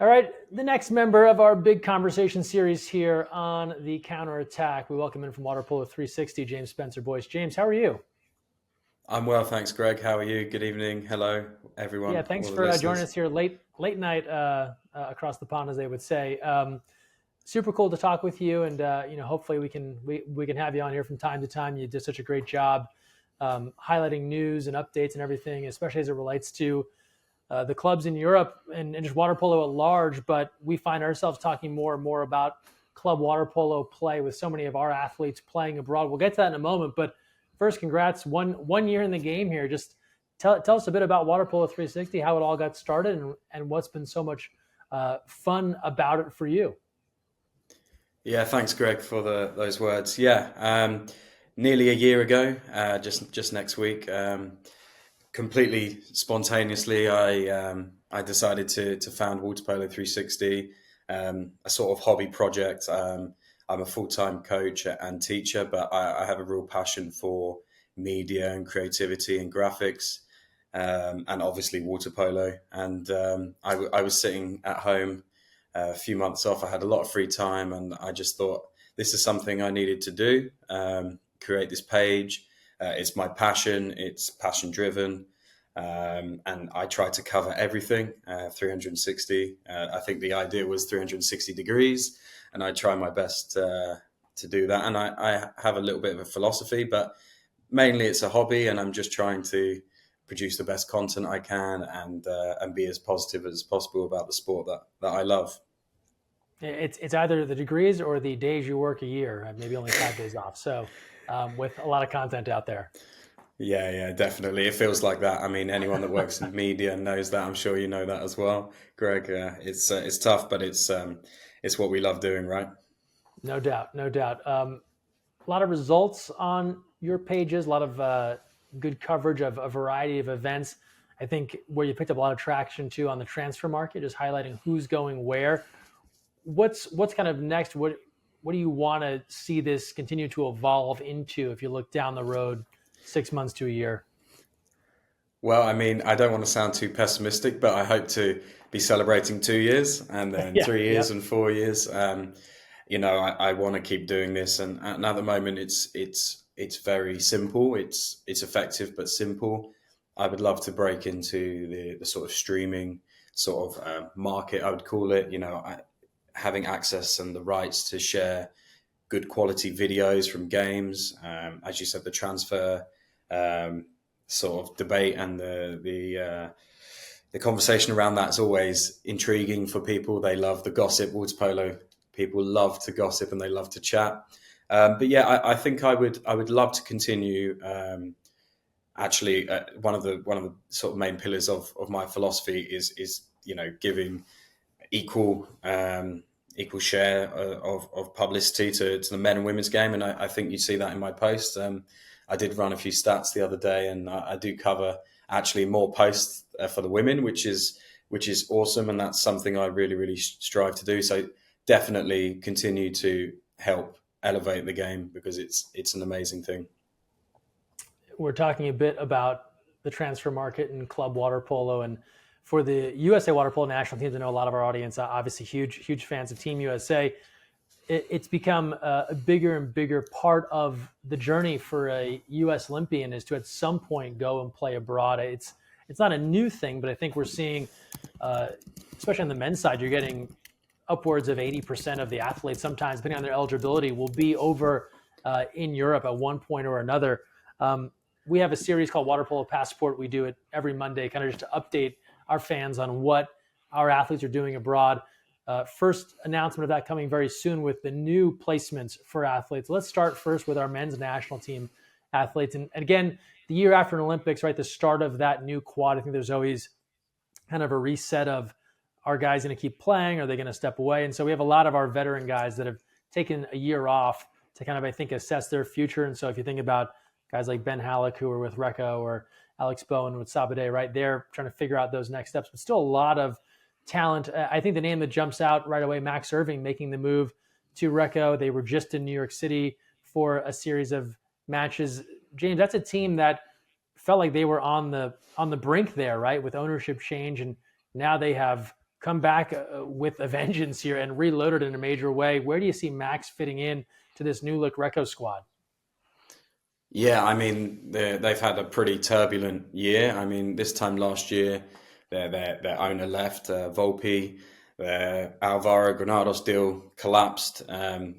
All right, the next member of our big conversation series here on the Counterattack, we welcome in from Water Polo 360, James Spencer-Boyce. James, how are you? I'm well, thanks, Greg. How are you? Good evening. Hello, Yeah, everyone, thanks all the for joining listeners. us here late night across the pond, as they would say. Super cool to talk with you, and hopefully we can have you on here from time to time. You did such a great job highlighting news and updates and everything, especially as it relates to the clubs in Europe and just water polo at large. But we find ourselves talking more and more about club water polo play with so many of our athletes playing abroad. We'll get to that in a moment. But first, congrats, one year in the game here. Just tell us a bit about Water Polo 360, how it all got started, and what's been so much fun about it for you. Yeah, thanks, Greg, for those words. Yeah, nearly a year ago, just next week, completely spontaneously, I decided to found Water Polo 360, a sort of hobby project. I'm a full-time coach and teacher, but I have a real passion for media and creativity and graphics, and obviously water polo. And I was sitting at home a few months off. I had a lot of free time, and I just thought this is something I needed to do. Create this page. It's my passion. It's passion driven. And I try to cover everything 360. I think the idea was 360 degrees, and I try my best to do that. And I have a little bit of a philosophy, but mainly it's a hobby, and I'm just trying to produce the best content I can and be as positive as possible about the sport that I love. It's either the degrees or the days you work a year, maybe only 5 days off. So with a lot of content out there. Yeah, definitely. It feels like that. I mean, anyone that works in media knows that. I'm sure you know that as well, Greg. It's tough, but it's what we love doing, right? No doubt, no doubt. A lot of results on your pages, a lot of good coverage of a variety of events. I think where you picked up a lot of traction too on the transfer market, just highlighting who's going where. What's kind of next? What do you want to see this continue to evolve into if you look down the road 6 months to a year? Well, I mean, I don't want to sound too pessimistic, but I hope to be celebrating 2 years and then Yeah, 3 years yep. and 4 years. I want to keep doing this, and at the moment, it's very simple. It's effective but simple. I would love to break into the sort of streaming sort of market, I would call it. Having access and the rights to share good quality videos from games. As you said, the transfer um, sort of debate and the conversation around that is always intriguing for people. They love the gossip. Water polo people love to gossip and they love to chat. But yeah, I think I would love to continue. Actually, one of the sort of main pillars of my philosophy is giving equal equal share of publicity to the men and women's game, and I think you see that in my post. I did run a few stats the other day, and I do cover actually more posts for the women, which is awesome, and that's something I really strive to do. So definitely continue to help elevate the game because it's an amazing thing. We're talking a bit about the transfer market and club water polo. And for the USA water polo national teams, I know a lot of our audience are obviously huge fans of Team USA. It's become a bigger and bigger part of the journey for a U.S. Olympian is to at some point go and play abroad. It's not a new thing, but I think we're seeing, especially on the men's side, you're getting upwards of 80% of the athletes, sometimes depending on their eligibility, will be over in Europe at one point or another. We have a series called Water Polo Passport. We do it every Monday, kind of just to update our fans on what our athletes are doing abroad. First announcement of that coming very soon with the new placements for athletes. Let's start first with our men's national team athletes. And again, the year after an Olympics, right, the start of that new quad, I think there's always kind of a reset of, are guys going to keep playing? Are they going to step away? And so we have a lot of our veteran guys that have taken a year off to kind of, I think, assess their future. And so if you think about guys like Ben Halleck, who are with Recco, or Alex Bowen with Sabadell, right, they're trying to figure out those next steps, but still a lot of talent. I think the name that jumps out right away, Max Irving making the move to Recco. They were just in New York City for a series of matches. James, that's a team that felt like they were on the brink there, right, with ownership change, and now they have come back with a vengeance here and reloaded in a major way. Where do you see Max fitting in to this new look Recco squad? Yeah, I mean they've had a pretty turbulent year. I mean this time last year, their owner left, Volpe. Their Alvaro Granados deal collapsed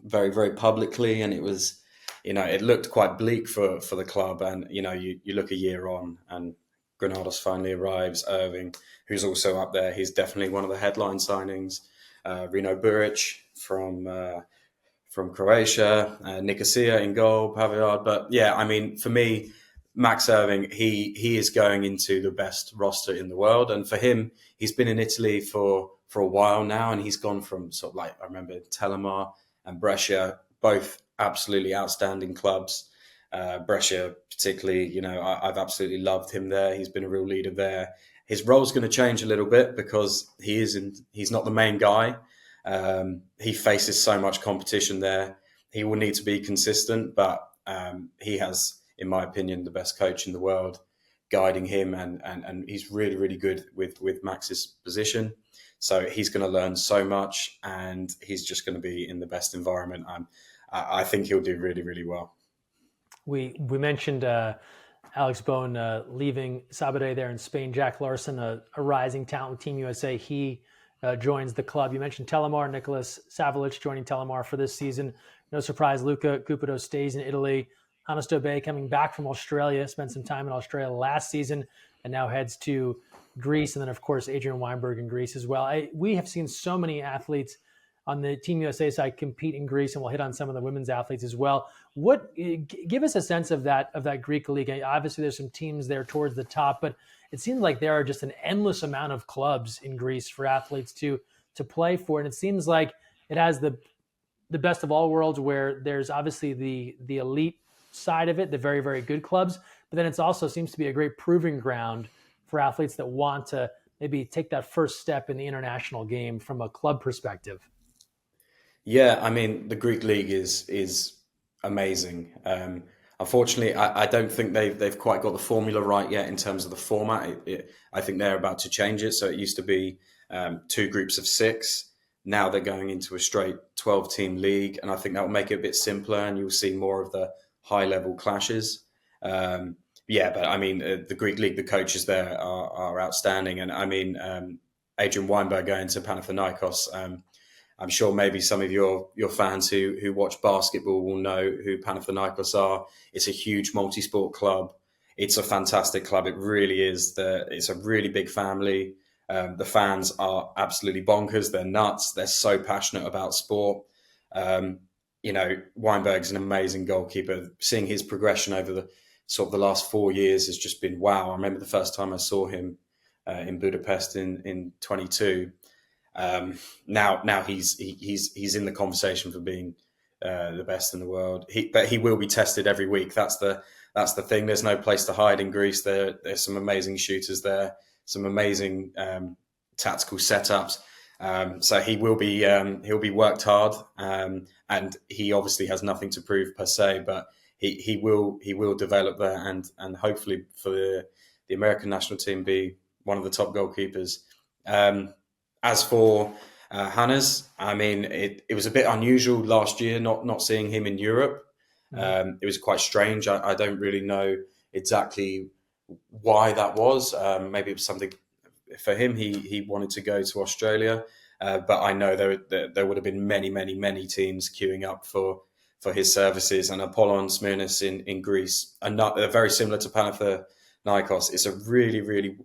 very publicly, and it was, it looked quite bleak for the club. And you look a year on, and Granados finally arrives. Irving, who's also up there, he's definitely one of the headline signings. Rino Buric from Croatia, Nicosia in goal, Pavard. But yeah, I mean, for me, Max Irving, he is going into the best roster in the world, and for him, he's been in Italy for a while now, and he's gone from sort of like, I remember Tellemar and Brescia, both absolutely outstanding clubs. Brescia, particularly, I've absolutely loved him there. He's been a real leader there. His role's going to change a little bit because he's not the main guy. He faces so much competition there. He will need to be consistent, but he has, in my opinion, the best coach in the world guiding him, and he's really good with Max's position. So he's going to learn so much, and he's just going to be in the best environment. I think he'll do really well. We mentioned Alex Bone leaving Sabadell there in Spain. Jack Larson, a rising talent with Team USA, he joins the club. You mentioned Tellemar, Nicholas Savalic joining Tellemar for this season. No surprise, Luca Cupido stays in Italy. Hannes Dobé coming back from Australia, spent some time in Australia last season, and now heads to Greece. And then, of course, Adrian Weinberg in Greece as well. We have seen so many athletes on the Team USA side compete in Greece, and we'll hit on some of the women's athletes as well. Give us a sense of that Greek league. Obviously, there's some teams there towards the top, but it seems like there are just an endless amount of clubs in Greece for athletes to play for, and it seems like it has the best of all worlds, where there's obviously the elite side of it, the very good clubs, but then it also seems to be a great proving ground for athletes that want to maybe take that first step in the international game from a club perspective. Yeah, I mean, the Greek league is amazing. Unfortunately, I don't think they've quite got the formula right yet in terms of the format. I think they're about to change it. So it used to be 2 groups of 6. Now they're going into a straight 12-team league, and I think that will make it a bit simpler, and you'll see more of the high-level clashes. But I mean, the Greek league, the coaches there are outstanding, and I mean, Adrian Weinberg going to Panathinaikos. I'm sure maybe some of your fans who watch basketball will know who Panathinaikos are. It's a huge multi-sport club. It's a fantastic club. It really is. It's a really big family. The fans are absolutely bonkers. They're nuts. They're so passionate about sport. Weinberg's an amazing goalkeeper. Seeing his progression over the last 4 years has just been wow. I remember the first time I saw him in Budapest in 22. Now he's in the conversation for being the best in the world. But he will be tested every week. That's the thing. There's no place to hide in Greece. There's some amazing shooters there, some amazing tactical setups. So he'll be worked hard, and he obviously has nothing to prove per se, but he will develop there, and hopefully for the American national team be one of the top goalkeepers. As for Hannes, I mean, it was a bit unusual last year not seeing him in Europe. It was quite strange. I don't really know exactly why that was. Maybe it was something for him. He wanted to go to Australia, but I know there would have been many teams queuing up for his services. And Apollon Smyrnis in Greece, they're very similar to Panathinaikos. It's a really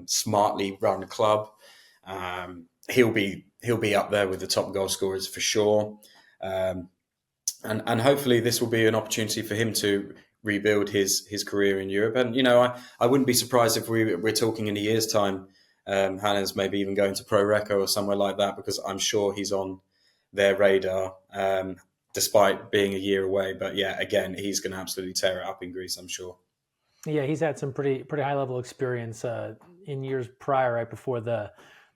smartly run club. He'll be up there with the top goal scorers for sure, and hopefully this will be an opportunity for him to rebuild his career in Europe. And I wouldn't be surprised if we're talking in a year's time, Hannes maybe even going to Pro Recco or somewhere like that, because I'm sure he's on their radar, despite being a year away. But yeah, again, he's going to absolutely tear it up in Greece, I'm sure. Yeah, he's had some pretty high level experience in years prior, right before the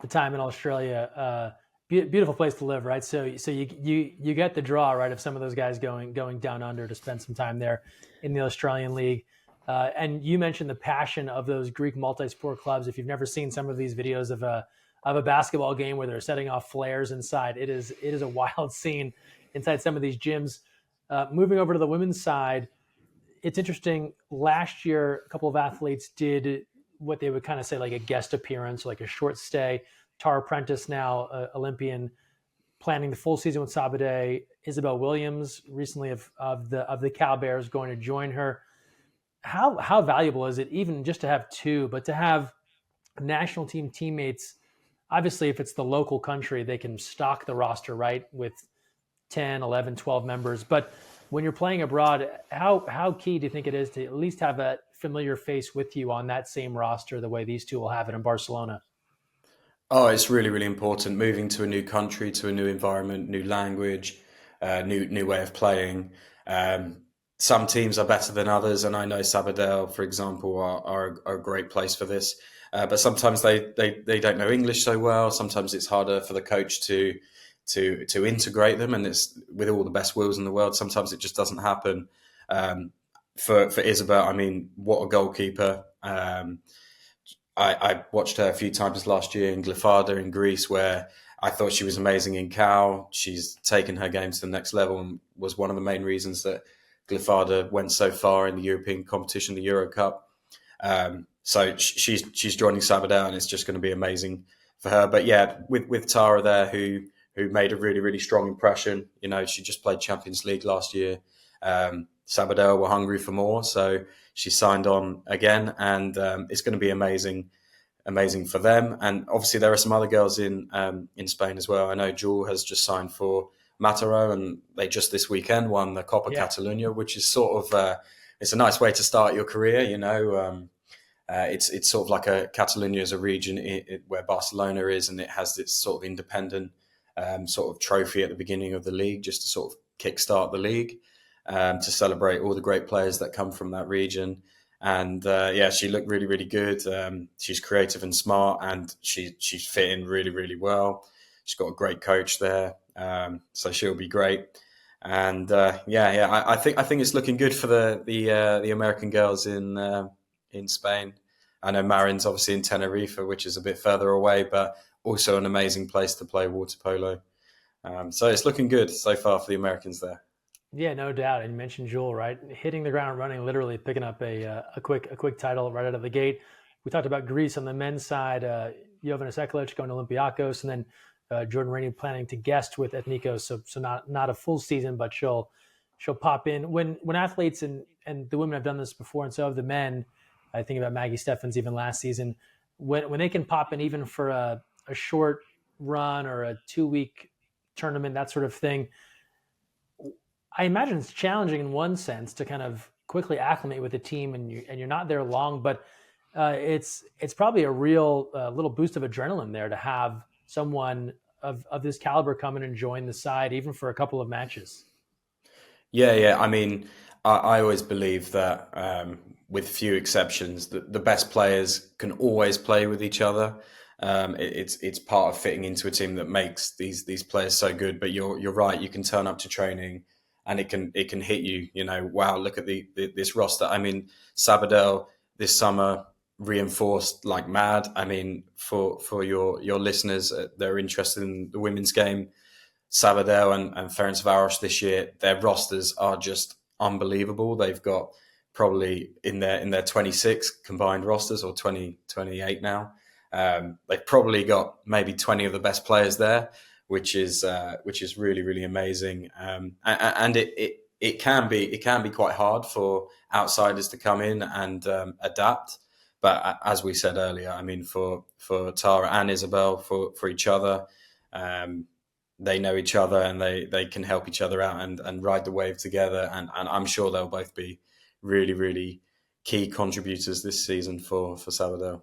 time in Australia. Beautiful place to live, right? So you get the draw, right, of some of those guys going down under to spend some time there in the Australian League. And you mentioned the passion of those Greek multi-sport clubs. If you've never seen some of these videos of of a basketball game where they're setting off flares inside. It is a wild scene inside some of these gyms. Moving over to the women's side, it's interesting. Last year, a couple of athletes did what they would kind of say like a guest appearance, like a short stay. Tara Prentice, now Olympian, planning the full season with Sabadell. Isabel Williams, recently of the Cal Bears, going to join her. How valuable is it, even just to have two, but to have national team teammates? Obviously, if it's the local country, they can stock the roster, right, with 10, 11, 12 members. But when you're playing abroad, how key do you think it is to at least have a familiar face with you on that same roster the way these two will have it in Barcelona? Oh, it's really, really important. Moving to a new country, to a new environment, new language, new way of playing. Some teams are better than others, and I know Sabadell, for example, are a great place for this. But sometimes they don't know English so well. Sometimes it's harder for the coach to integrate them, and it's with all the best wills in the world. Sometimes it just doesn't happen. For Isabel, I mean, what a goalkeeper! I watched her a few times last year in Glyfada in Greece, where I thought she was amazing in Cal. She's taken her game to the next level and was one of the main reasons that Glyfada went so far in the European competition, the Euro Cup. So she's joining Sabadell, and it's just going to be amazing for her. But yeah, with Tara there, who made a really, really strong impression. You know, she just played Champions League last year. Sabadell were hungry for more, so she signed on again, and it's going to be amazing for them. And obviously, there are some other girls in Spain as well. I know Jewel has just signed for Mataró, and they just this weekend won the Copa Catalunya, which is sort of it's a nice way to start your career. You know, it's sort of like Catalunya is a region where Barcelona is, and it has this sort of independent sort of trophy at the beginning of the league, just to sort of kickstart the league. To celebrate all the great players that come from that region. And yeah, she looked really, really good. She's creative and smart, and she's fitting really, really well. She's got a great coach there, so she'll be great. And I think it's looking good for the American girls in Spain. I know Marin's obviously in Tenerife, which is a bit further away, but also an amazing place to play water polo. So it's looking good so far for the Americans there. Yeah, no doubt. And you mentioned Jewel, right? Hitting the ground running, literally picking up a quick title right out of the gate. We talked about Greece on the men's side. Jovana Sekulic going to Olympiakos, and then Jordan Rainey planning to guest with Ethnikos. So not a full season, but she'll pop in when athletes and the women have done this before, and so have the men. I think about Maggie Steffens even last season, when they can pop in even for a short run or a 2-week tournament, that sort of thing. I imagine it's challenging in one sense to kind of quickly acclimate with the team, and you're not there long, but it's probably a real little boost of adrenaline there to have someone of this caliber come in and join the side, even for a couple of matches. Yeah. I mean, I always believe that with few exceptions, the best players can always play with each other. It's part of fitting into a team that makes these players so good. But you're right. You can turn up to training, and it can hit you. You know, wow! Look at this roster. I mean, Sabadell this summer reinforced like mad. I mean, for your listeners, they're interested in the women's game. Sabadell and Ferencváros this year, their rosters are just unbelievable. They've got probably in their 26 combined rosters, or 28 now. They've probably got maybe 20 of the best players there, which is really, really amazing. And it can be quite hard for outsiders to come in and adapt. But as we said earlier, I mean, for Tara and Isabel, for each other, they know each other, and they can help each other out and ride the wave together. And I'm sure they'll both be really, really key contributors this season for Sabadell.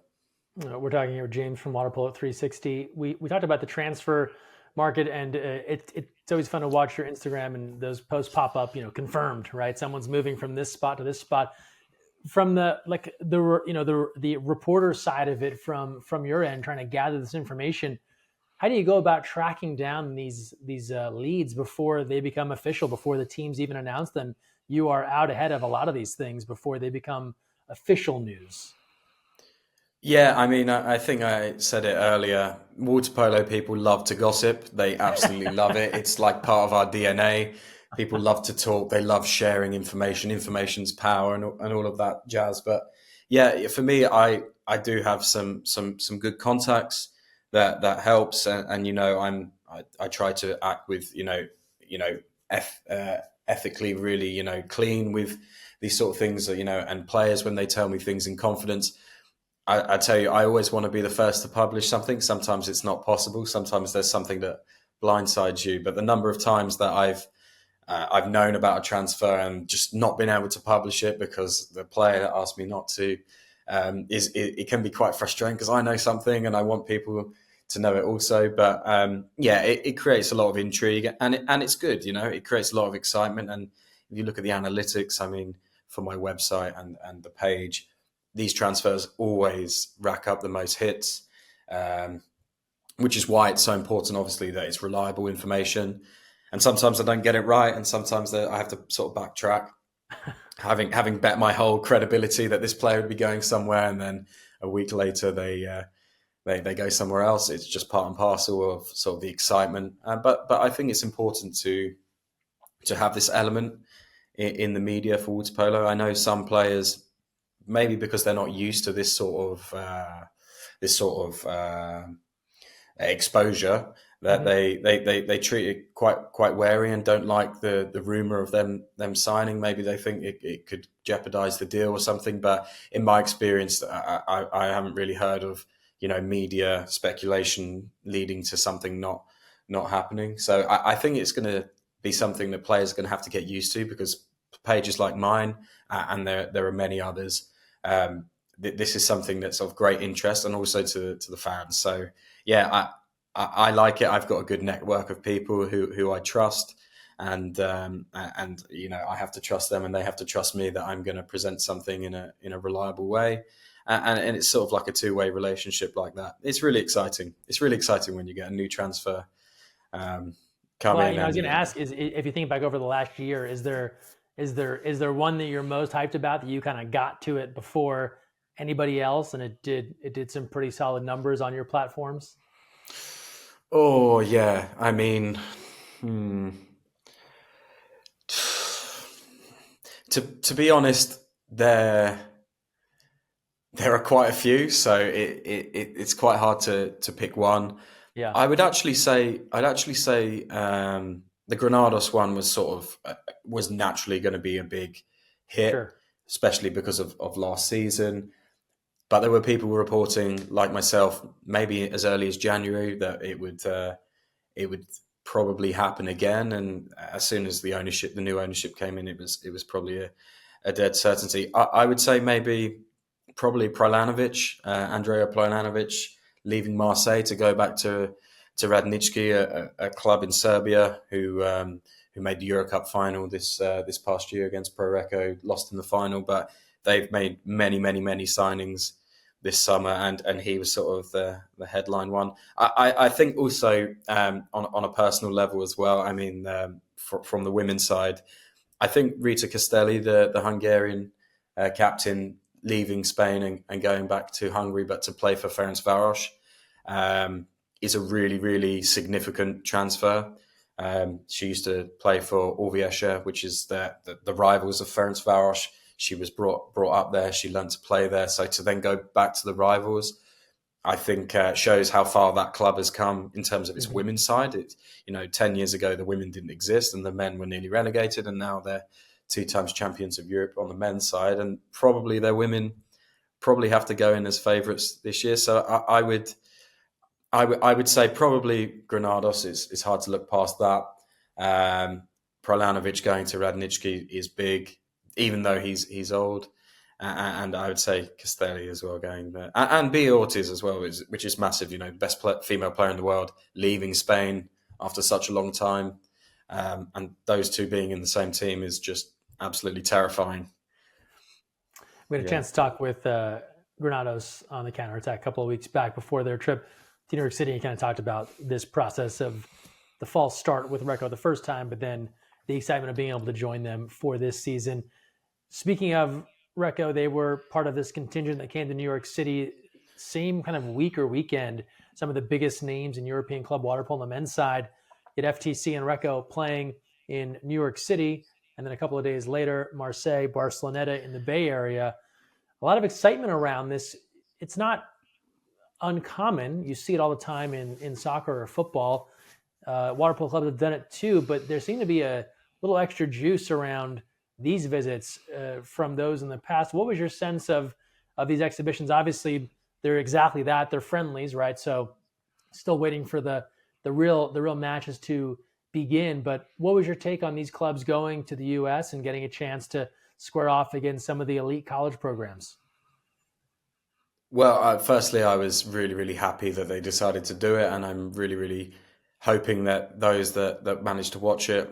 We're talking here with James from Water Polo 360. We talked about the transfer market, and it's always fun to watch your Instagram and those posts pop up. Confirmed, right? Someone's moving from this spot to this spot. From the reporter side of it, from your end, trying to gather this information. How do you go about tracking down these leads before they become official, before the teams even announce them? You are out ahead of a lot of these things before they become official news. Yeah, I mean, I think I said it earlier. Water polo people love to gossip. They absolutely love it. It's like part of our DNA. People love to talk. They love sharing information. Information's power, and all of that jazz. But yeah, for me, I do have some good contacts that helps. And I try to act with eth, ethically, really clean with these sort of things. And players, when they tell me things in confidence, I tell you, I always want to be the first to publish something. Sometimes it's not possible. Sometimes there's something that blindsides you. But the number of times that I've known about a transfer and just not been able to publish it because the player asked me not to, it can be quite frustrating because I know something and I want people to know it also. But yeah, it creates a lot of intrigue and it's good. It creates a lot of excitement. And if you look at the analytics, I mean, for my website and the page, these transfers always rack up the most hits, which is why it's so important, obviously, that it's reliable information. And sometimes I don't get it right, and sometimes I have to sort of backtrack, having bet my whole credibility that this player would be going somewhere, and then a week later they go somewhere else. It's just part and parcel of sort of the excitement. But I think it's important to have this element in the media for water polo. I know some players, maybe because they're not used to this sort of exposure, that they treat it quite wary and don't like the rumor of them signing. Maybe they think it could jeopardize the deal or something. But in my experience, I haven't really heard of media speculation leading to something not happening. So I think it's going to be something that players are going to have to get used to, because pages like mine, and there are many others, this is something that's of great interest, and also to the fans. So yeah, I like it. I've got a good network of people who I trust, and I have to trust them, and they have to trust me that I'm going to present something in a reliable way. And it's sort of like a two-way relationship like that. It's really exciting. It's really exciting when you get a new transfer come Well, in, I was and going to ask, is if you think back over the last year, is there one that you're most hyped about that you kind of got to it before anybody else, and it did some pretty solid numbers on your platforms? oh yeah, I mean, hmm. To be honest, there are quite a few, so it's quite hard to pick one. Yeah, I'd actually say the Granados one was sort of was naturally going to be a big hit, sure. especially because of last season. But there were people reporting, like myself, maybe as early as January, that it would probably happen again. And as soon as the new ownership came in, it was probably a dead certainty. I would say maybe probably Andrea Prolanovic, leaving Marseille to go back to Radnički, a club in Serbia who made the Euro Cup final this past year against Pro Recco, lost in the final, but they've made many signings this summer, and he was sort of the headline one. I think also on a personal level as well. I mean, from the women's side, I think Rita Castelli, the Hungarian captain, leaving Spain and going back to Hungary, but to play for Ferencváros, is a really significant transfer. She used to play for Orviesha, which is the rivals of Ferencváros. She was brought up there. She learned to play there. So to then go back to the rivals, I think shows how far that club has come in terms of its Hmm. women's side. 10 years ago, the women didn't exist and the men were nearly relegated, and now they're two times champions of Europe on the men's side, and probably their women probably have to go in as favourites this year. So I would say probably Granados. It's hard to look past that. Prolanovic going to Radnički is big, even though he's old. And I would say Castelli as well going there, and B Ortiz as well, which is massive. Best female player in the world leaving Spain after such a long time, and those two being in the same team is just absolutely terrifying. We had a Yeah. chance to talk with Granados on the counterattack a couple of weeks back before their trip to New York City, and kind of talked about this process of the false start with Recco the first time, but then the excitement of being able to join them for this season. Speaking of Recco, they were part of this contingent that came to New York City. same kind of week or weekend, some of the biggest names in European club water polo on the men's side, you had FTC and Recco playing in New York City, and then a couple of days later, Marseille, Barceloneta in the Bay Area. A lot of excitement around this. It's not uncommon. You see it all the time in soccer or football. Water polo clubs have done it too, but there seemed to be a little extra juice around these visits from those in the past. What was your sense of these exhibitions? Obviously, they're exactly that. They're friendlies, right? So still waiting for the real matches to begin. But what was your take on these clubs going to the U.S. and getting a chance to square off against some of the elite college programs? Well, firstly, I was really, really happy that they decided to do it, and I'm really, really hoping that those that managed to watch it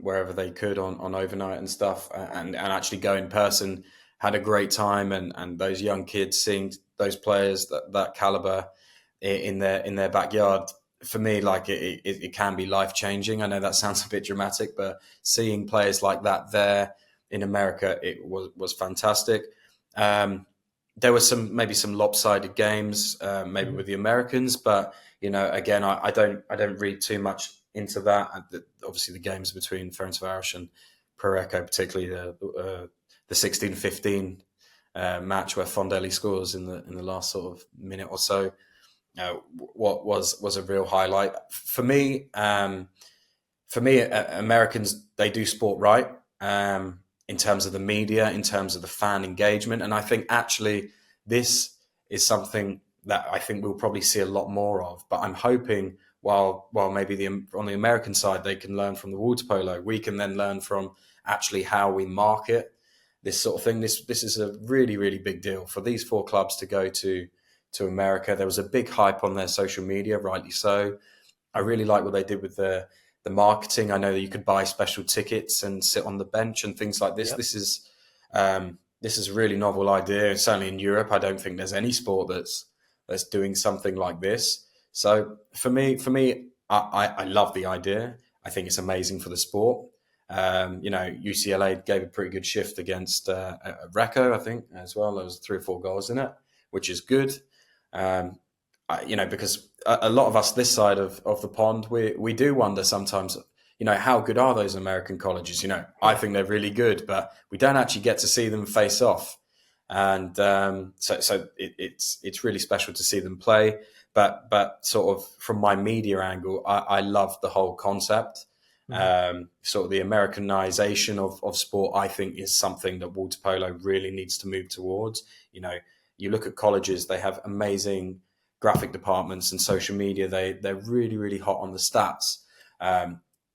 wherever they could on Overnght and stuff, and actually go in person, had a great time, and those young kids seeing those players that caliber in their backyard. For me, like it can be life changing. I know that sounds a bit dramatic, but seeing players like that there in America, it was fantastic. There were maybe some lopsided games, maybe with the Americans, but again, I don't read too much into that. Obviously, the games between Ferencváros and Pareco, particularly the 16-15 match where Fondelli scores in the last sort of minute or so, what was a real highlight for me. Americans, they do sport right. In terms of the media, in terms of the fan engagement. And I think actually this is something that I think we'll probably see a lot more of. But I'm hoping while maybe on the American side, they can learn from the water polo, we can then learn from actually how we market this sort of thing. This is a really, really big deal for these four clubs to go to America. There was a big hype on their social media, rightly so. I really like what they did with the marketing. I know that you could buy special tickets and sit on the bench and things like this. Yep. This is a really novel idea. Certainly in Europe, I don't think there's any sport that's doing something like this. So for me, I love the idea. I think it's amazing for the sport. UCLA gave a pretty good shift against Recco, I think, as well. There was 3 or 4 goals in it, which is good. Because a lot of us this side of the pond, we do wonder sometimes, how good are those American colleges? I think they're really good, but we don't actually get to see them face off. And so it's really special to see them play. But sort of from my media angle, I love the whole concept. Sort of the Americanization of sport, I think, is something that water polo really needs to move towards. You look at colleges, they have amazing graphic departments and social media. They're really, really hot on the stats,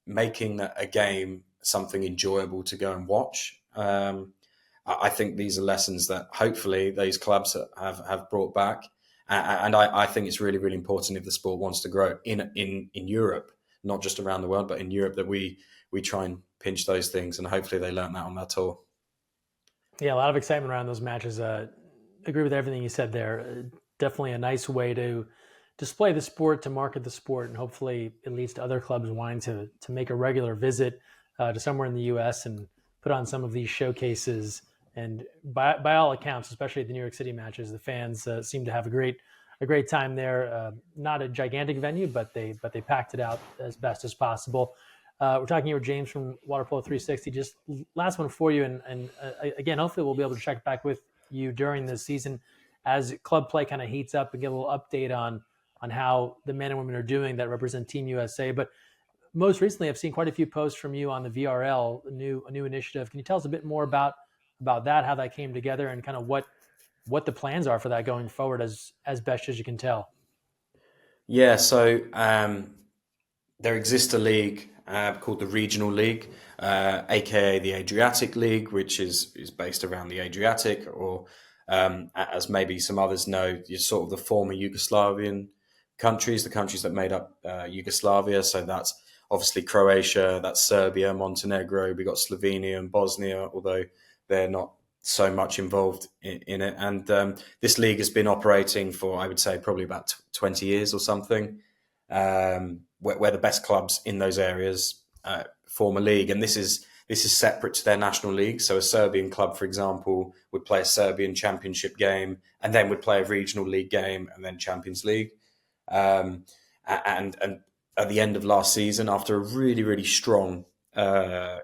making a game something enjoyable to go and watch. I think these are lessons that hopefully these clubs have brought back. And I think it's really, really important if the sport wants to grow in Europe, not just around the world, but in Europe, that we try and pinch those things. And hopefully they learn that on that tour. Yeah, a lot of excitement around those matches. Agree with everything you said there. Definitely a nice way to display the sport, to market the sport, and hopefully it leads to other clubs wanting to make a regular visit to somewhere in the U.S. and put on some of these showcases. And by all accounts, especially at the New York City matches, the fans seem to have a great time there. Not a gigantic venue, but they packed it out as best as possible. We're talking here with James from Water Polo 360. Just last one for you, and again, hopefully we'll be able to check back with you during this season as club play kind of heats up and get a little update on how the men and women are doing that represent Team USA. But most recently, I've seen quite a few posts from you on the VRL, a new initiative. Can you tell us a bit more about that, how that came together, and kind of what the plans are for that going forward, as best as you can tell? Yeah, so there exists a league called the Regional League, aka the Adriatic League, which is based around the Adriatic, or as maybe some others know, you're sort of the former Yugoslavian countries, the countries that made up Yugoslavia. So that's obviously Croatia, that's Serbia, Montenegro, we got Slovenia and Bosnia, although they're not so much involved in it. And this league has been operating for, I would say, probably about 20 years or something, where the best clubs in those areas form a league. And this is this is separate to their national league. So a Serbian club, for example, would play a Serbian championship game and then would play a regional league game and then Champions League. And at the end of last season, after a really, really strong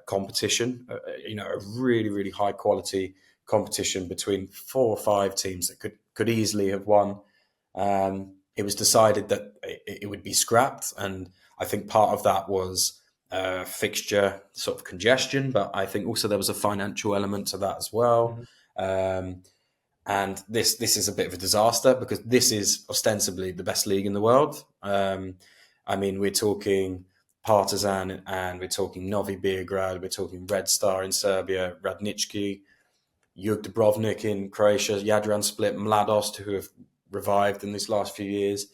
competition, a really, really high quality competition between 4 or 5 teams that could easily have won, it was decided that it would be scrapped. And I think part of that was fixture sort of congestion, but I think also there was a financial element to that as well. Mm-hmm. And this is a bit of a disaster because this is ostensibly the best league in the world. I mean, we're talking Partizan and we're talking Novi Beograd, we're talking Red Star in Serbia, Radnički, Jug Dubrovnik in Croatia, Jadran Split, Mladost, who have revived in these last few years,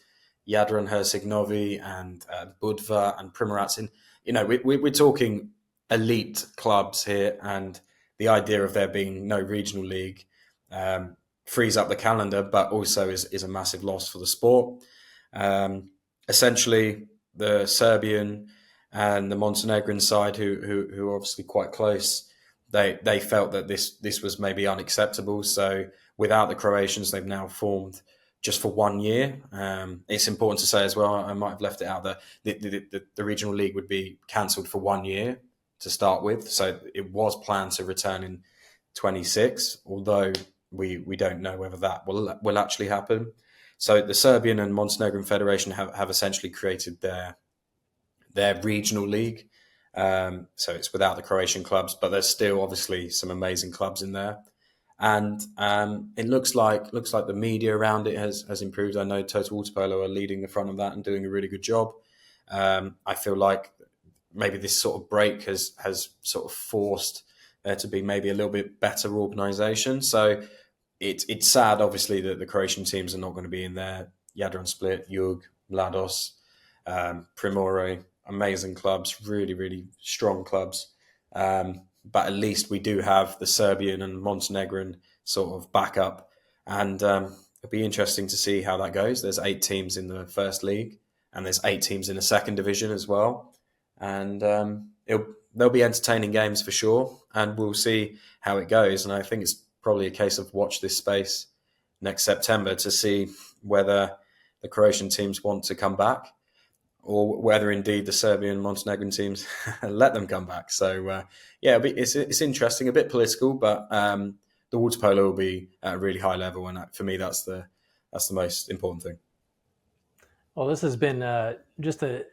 Jadran Herceg-Novi and Budva and Primorac. We're talking elite clubs here, and the idea of there being no regional league frees up the calendar, but also is a massive loss for the sport. Essentially, the Serbian and the Montenegrin side, who are obviously quite close, they felt that this was maybe unacceptable. So without the Croatians, they've now formed just for 1 year. It's important to say as well, I might have left it out, that the regional league would be cancelled for 1 year to start with. So it was planned to return in 26, although we don't know whether that will actually happen. So the Serbian and Montenegrin Federation have essentially created their regional league. So it's without the Croatian clubs, but there's still obviously some amazing clubs in there. And it looks like the media around it has improved. I know Total Water Polo are leading the front of that and doing a really good job. I feel like maybe this sort of break has sort of forced there to be maybe a little bit better organisation. So it's sad, obviously, that the Croatian teams are not going to be in there. Jadran Split, Jug, Mladost, Primorje, amazing clubs, really, really strong clubs. But at least we do have the Serbian and Montenegrin sort of backup. And it'll be interesting to see how that goes. There's 8 teams in the first league and there's 8 teams in the second division as well. And there'll be entertaining games for sure. And we'll see how it goes. And I think it's probably a case of watch this space next September to see whether the Croatian teams want to come back or whether indeed the Serbian and Montenegrin teams let them come back. So, it's interesting, a bit political, but the water polo will be at a really high level. And for me, that's the most important thing. Well, this has been just a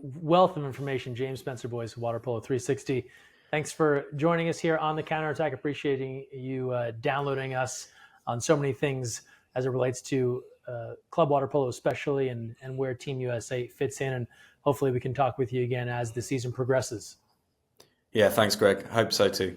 wealth of information. James Spencer-Boyce, Water Polo 360. Thanks for joining us here on The Counterattack. Appreciating you downloading us on so many things as it relates to club water polo especially, and where Team USA fits in. And hopefully we can talk with you again as the season progresses. Yeah, thanks, Greg. Hope so too.